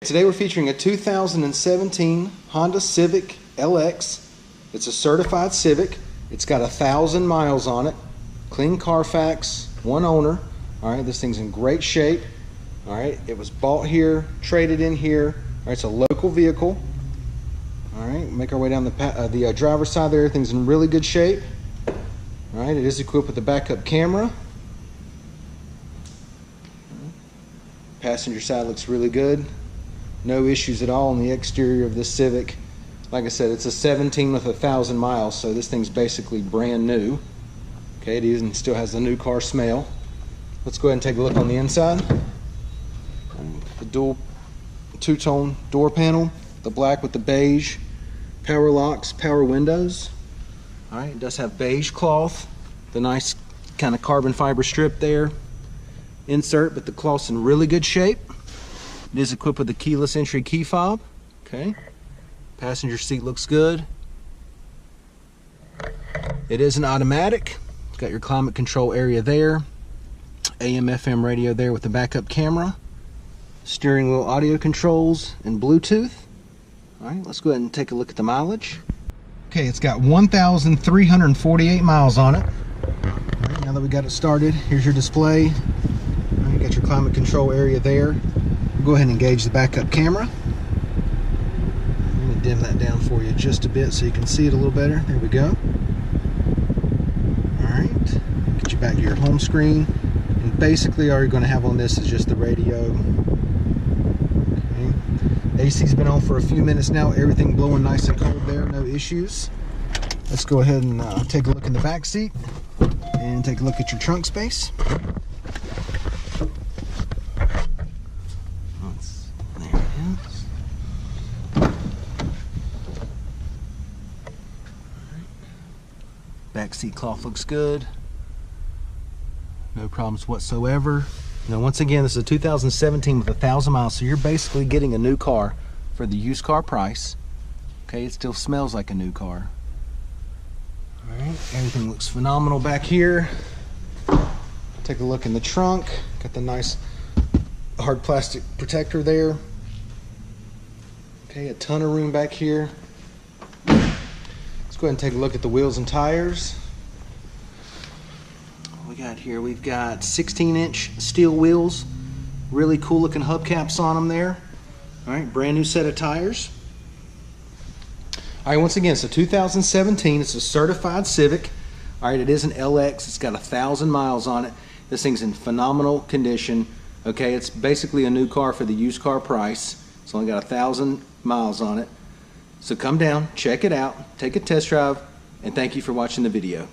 Today we're featuring a 2017 Honda Civic LX. It's a certified Civic. It's got 1,000 miles on it. Clean Carfax, one owner. All right, this thing's in great shape. All right, it was bought here, traded in here. All right, it's a local vehicle. All right, make our way down the driver's side there. Everything's in really good shape. All right, it is equipped with a backup camera. Passenger side looks really good. No issues at all on the exterior of this Civic. Like I said, it's a 17 with 1,000 miles, so this thing's basically brand new. Okay, it even still has the new car smell. Let's go ahead and take a look on the inside. The dual two-tone door panel, the black with the beige, power locks, power windows. All right, it does have beige cloth, the nice kind of carbon fiber strip there. Insert, but the cloth's in really good shape. It is equipped with a keyless entry key fob. Okay. Passenger seat looks good. It is an automatic. It's got your climate control area there. AM/FM radio there with the backup camera. Steering wheel audio controls and Bluetooth. All right, let's go ahead and take a look at the mileage. Okay, it's got 1,348 miles on it. All right, now that we got it started, here's your display. All right, you got your climate control area there. Go ahead and engage the backup camera. Let me dim that down for you just a bit so you can see it a little better. There we go. Alright, get you back to your home screen. And basically all you're going to have on this is just the radio. Okay. AC's been on for a few minutes now. Everything blowing nice and cold there, no issues. Let's go ahead and take a look in the back seat and take a look at your trunk space. Back seat cloth looks good. No problems whatsoever. Now, once again, this is a 2017 with 1,000 miles, so you're basically getting a new car for the used car price. Okay, it still smells like a new car. All right, everything looks phenomenal back here. Take a look in the trunk. Got the nice hard plastic protector there. Okay, a ton of room back here. Let's go ahead and take a look at the wheels and tires. What we got here, we've got 16-inch steel wheels, really cool looking hubcaps on them there. All right, brand new set of tires. All right, once again, it's a 2017, it's a certified Civic. All right, it is an LX, it's got 1,000 miles on it. This thing's in phenomenal condition. Okay, it's basically a new car for the used car price. It's only got 1,000 miles on it. So come down, check it out, take a test drive, and thank you for watching the video.